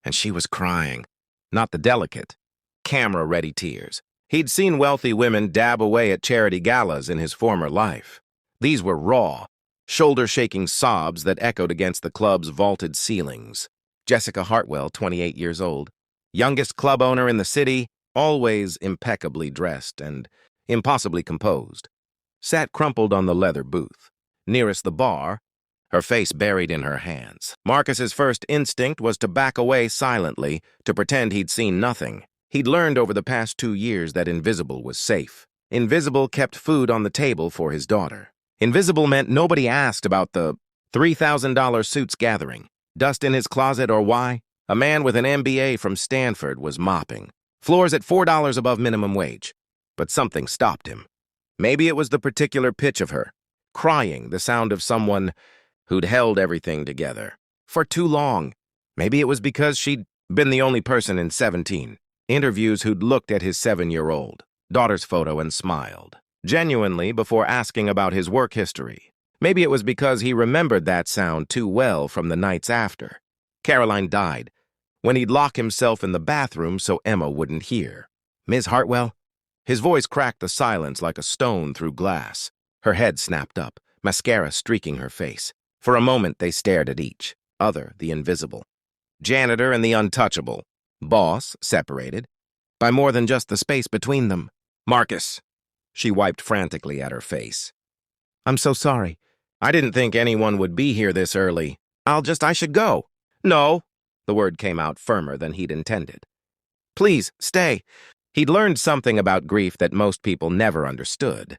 And she was crying. Not the delicate, camera-ready tears. He'd seen wealthy women dab away at charity galas in his former life. These were raw, shoulder-shaking sobs that echoed against the club's vaulted ceilings. Jessica Hartwell, 28 years old, youngest club owner in the city, always impeccably dressed and impossibly composed, sat crumpled on the leather booth, nearest the bar, her face buried in her hands. Marcus's first instinct was to back away silently, to pretend he'd seen nothing. He'd learned over the past 2 years that Invisible was safe. Invisible kept food on the table for his daughter. Invisible meant nobody asked about the $3,000 suits gathering, dust in his closet, or why. A man with an MBA from Stanford was mopping floors at $4 above minimum wage. But something stopped him. Maybe it was the particular pitch of her, crying, the sound of someone who'd held everything together for too long. Maybe it was because she'd been the only person in 17 interviews who'd looked at his 7-year-old daughter's photo and smiled, genuinely, before asking about his work history. Maybe it was because he remembered that sound too well from the nights after. Caroline died when he'd lock himself in the bathroom so Emma wouldn't hear. "Ms. Hartwell?" His voice cracked the silence like a stone through glass. Her head snapped up, mascara streaking her face. For a moment, they stared at each other, the invisible janitor and the untouchable boss, separated by more than just the space between them. "Marcus." She wiped frantically at her face. "I'm so sorry. I didn't think anyone would be here this early. I should go." "No." The word came out firmer than he'd intended. "Please, stay." He'd learned something about grief that most people never understood.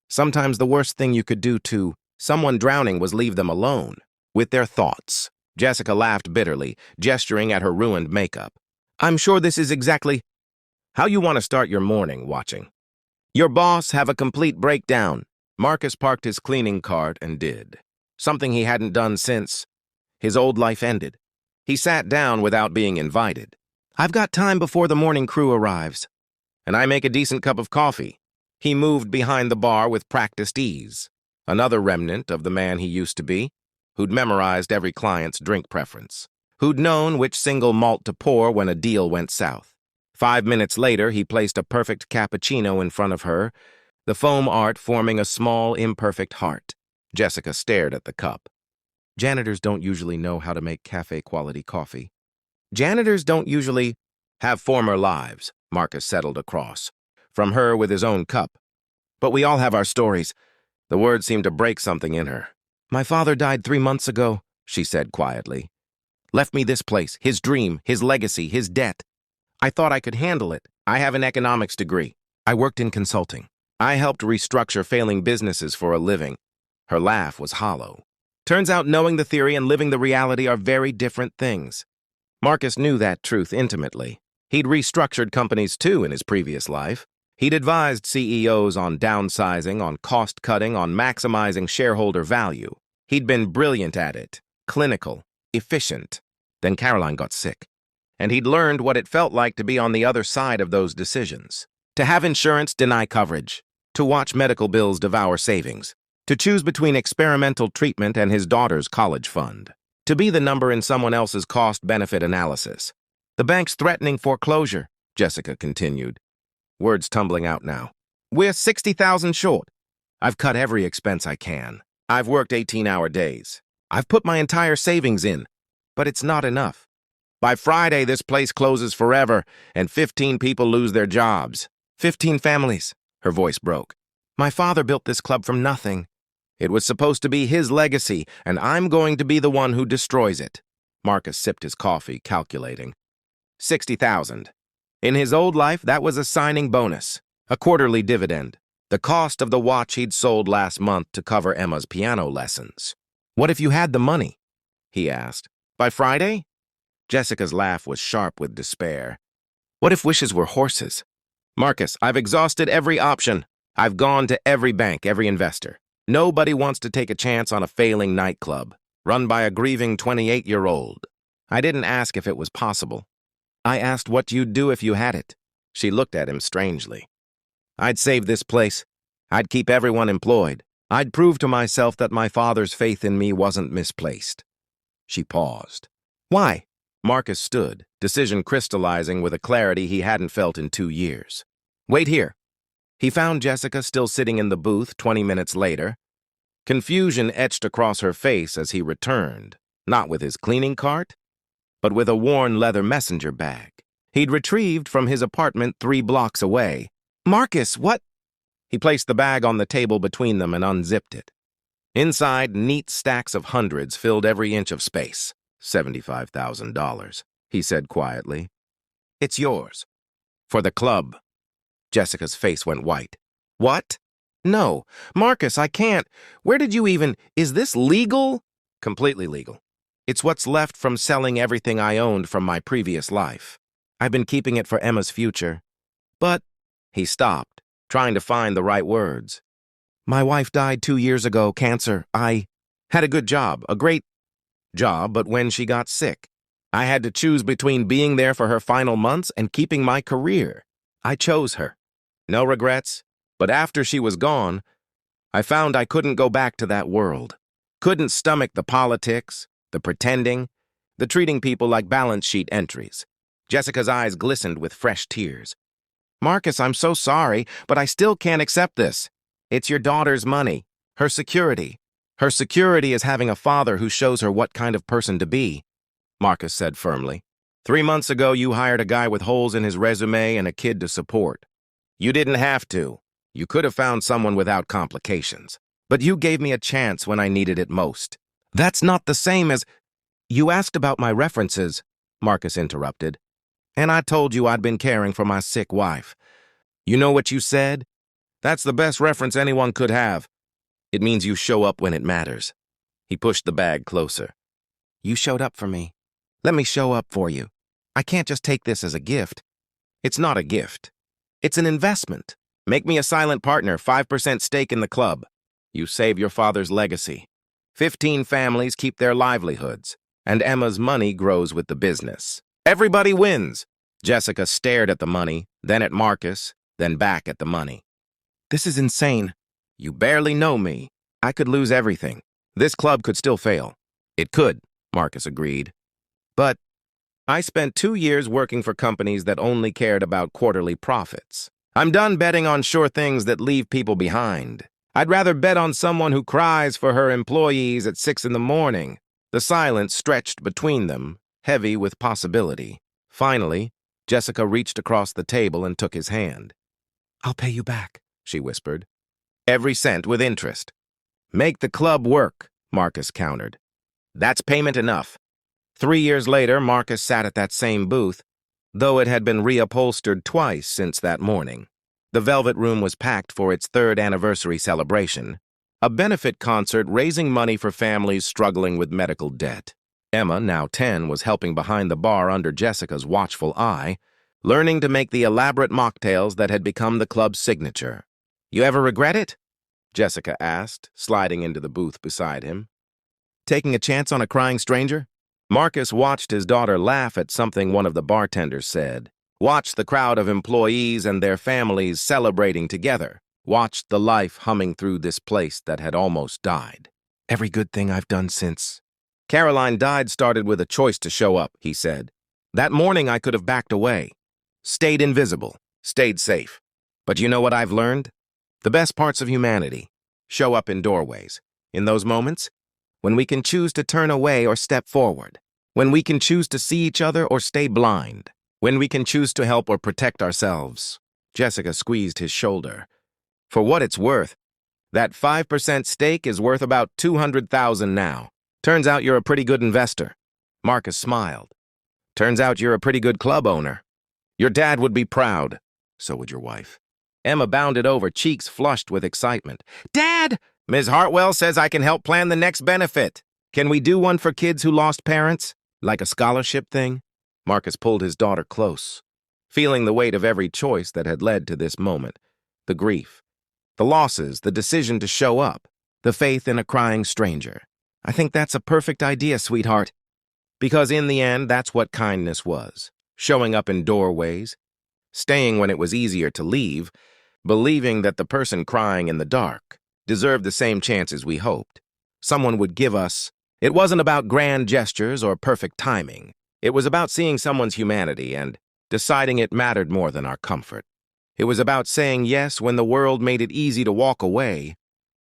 Sometimes the worst thing you could do to someone drowning was leave them alone with their thoughts. Jessica laughed bitterly, gesturing at her ruined makeup. "I'm sure this is exactly how you want to start your morning, watching your boss have a complete breakdown." Marcus parked his cleaning cart and did something he hadn't done since his old life ended. He sat down without being invited. "I've got time before the morning crew arrives, and I make a decent cup of coffee." He moved behind the bar with practiced ease, another remnant of the man he used to be, who'd memorized every client's drink preference, who'd known which single malt to pour when a deal went south. 5 minutes later, he placed a perfect cappuccino in front of her, the foam art forming a small, imperfect heart. Jessica stared at the cup. Janitors don't usually know how to make cafe-quality coffee. Janitors don't usually have former lives, Marcus settled across from her with his own cup. "But we all have our stories." The words seemed to break something in her. "My father died 3 months ago," she said quietly. "Left me this place, his dream, his legacy, his debt. I thought I could handle it. I have an economics degree. I worked in consulting. I helped restructure failing businesses for a living." Her laugh was hollow. "Turns out knowing the theory and living the reality are very different things." Marcus knew that truth intimately. He'd restructured companies too in his previous life. He'd advised CEOs on downsizing, on cost-cutting, on maximizing shareholder value. He'd been brilliant at it, clinical, efficient. Then Caroline got sick, and he'd learned what it felt like to be on the other side of those decisions. To have insurance deny coverage, to watch medical bills devour savings, to choose between experimental treatment and his daughter's college fund, to be the number in someone else's cost-benefit analysis. "The bank's threatening foreclosure," Jessica continued, words tumbling out now. "We're 60,000 short. I've cut every expense I can. I've worked 18-hour days. I've put my entire savings in, but it's not enough. By Friday, this place closes forever, and 15 people lose their jobs. 15 families." Her voice broke. "My father built this club from nothing. It was supposed to be his legacy, and I'm going to be the one who destroys it." Marcus sipped his coffee, calculating. 60,000. In his old life, that was a signing bonus, a quarterly dividend, the cost of the watch he'd sold last month to cover Emma's piano lessons. "What if you had the money?" he asked. "By Friday?" Jessica's laugh was sharp with despair. "What if wishes were horses?" "Marcus, I've exhausted every option. I've gone to every bank, every investor. Nobody wants to take a chance on a failing nightclub, run by a grieving 28-year-old. I didn't ask if it was possible. I asked what you'd do if you had it." She looked at him strangely. "I'd save this place. I'd keep everyone employed. I'd prove to myself that my father's faith in me wasn't misplaced." She paused. "Why?" Marcus stood, decision crystallizing with a clarity he hadn't felt in 2 years. Wait here. He found Jessica still sitting in the booth 20 minutes later. Confusion etched across her face as he returned, not with his cleaning cart, but with a worn leather messenger bag he'd retrieved from his apartment 3 blocks away. Marcus, what? He placed the bag on the table between them and unzipped it. Inside, neat stacks of hundreds filled every inch of space. $75,000, he said quietly. It's yours. For the club. Jessica's face went white. What? No. Marcus, I can't. Where did you even... Is this legal? Completely legal. It's what's left from selling everything I owned from my previous life. I've been keeping it for Emma's future. But... He stopped, trying to find the right words. My wife died 2 years ago, cancer. I had a good job, a great job, but when she got sick, I had to choose between being there for her final months and keeping my career. I chose her. No regrets, but after she was gone, I found I couldn't go back to that world. Couldn't stomach the politics, the pretending, the treating people like balance sheet entries. Jessica's eyes glistened with fresh tears. Marcus, I'm so sorry, but I still can't accept this. It's your daughter's money, her security. Her security is having a father who shows her what kind of person to be, Marcus said firmly. 3 months ago, you hired a guy with holes in his resume and a kid to support. You didn't have to. You could have found someone without complications. But you gave me a chance when I needed it most. That's not the same as... You asked about my references, Marcus interrupted. And I told you I'd been caring for my sick wife. You know what you said? That's the best reference anyone could have. It means you show up when it matters. He pushed the bag closer. You showed up for me. Let me show up for you. I can't just take this as a gift. It's not a gift. It's an investment. Make me a silent partner, 5% stake in the club. You save your father's legacy. 15 families keep their livelihoods, and Emma's money grows with the business. Everybody wins. Jessica stared at the money, then at Marcus, then back at the money. This is insane. You barely know me. I could lose everything. This club could still fail. It could, Marcus agreed. But I spent 2 years working for companies that only cared about quarterly profits. I'm done betting on sure things that leave people behind. I'd rather bet on someone who cries for her employees at 6 in the morning. The silence stretched between them, heavy with possibility. Finally, Jessica reached across the table and took his hand. I'll pay you back, she whispered. Every cent with interest. Make the club work, Marcus countered. That's payment enough. 3 years later, Marcus sat at that same booth, though it had been reupholstered twice since that morning. The Velvet Room was packed for its 3rd anniversary celebration, a benefit concert raising money for families struggling with medical debt. Emma, now 10, was helping behind the bar under Jessica's watchful eye, learning to make the elaborate mocktails that had become the club's signature. You ever regret it? Jessica asked, sliding into the booth beside him. Taking a chance on a crying stranger? Marcus watched his daughter laugh at something one of the bartenders said. Watched the crowd of employees and their families celebrating together. Watched the life humming through this place that had almost died. Every good thing I've done since. Caroline died started with a choice to show up, he said. That morning I could have backed away. Stayed invisible. Stayed safe. But you know what I've learned? The best parts of humanity show up in doorways. In those moments, when we can choose to turn away or step forward. When we can choose to see each other or stay blind. When we can choose to help or protect ourselves. Jessica squeezed his shoulder. For what it's worth, that 5% stake is worth about $200,000 now. Turns out you're a pretty good investor. Marcus smiled. Turns out you're a pretty good club owner. Your dad would be proud. So would your wife. Emma bounded over, cheeks flushed with excitement. Dad! Ms. Hartwell says I can help plan the next benefit. Can we do one for kids who lost parents? Like a scholarship thing? Marcus pulled his daughter close, feeling the weight of every choice that had led to this moment. The grief, the losses, the decision to show up, the faith in a crying stranger. I think that's a perfect idea, sweetheart. Because in the end, that's what kindness was. Showing up in doorways, staying when it was easier to leave, believing that the person crying in the dark deserved the same chances we hoped. Someone would give us. It wasn't about grand gestures or perfect timing. It was about seeing someone's humanity and deciding it mattered more than our comfort. It was about saying yes when the world made it easy to walk away,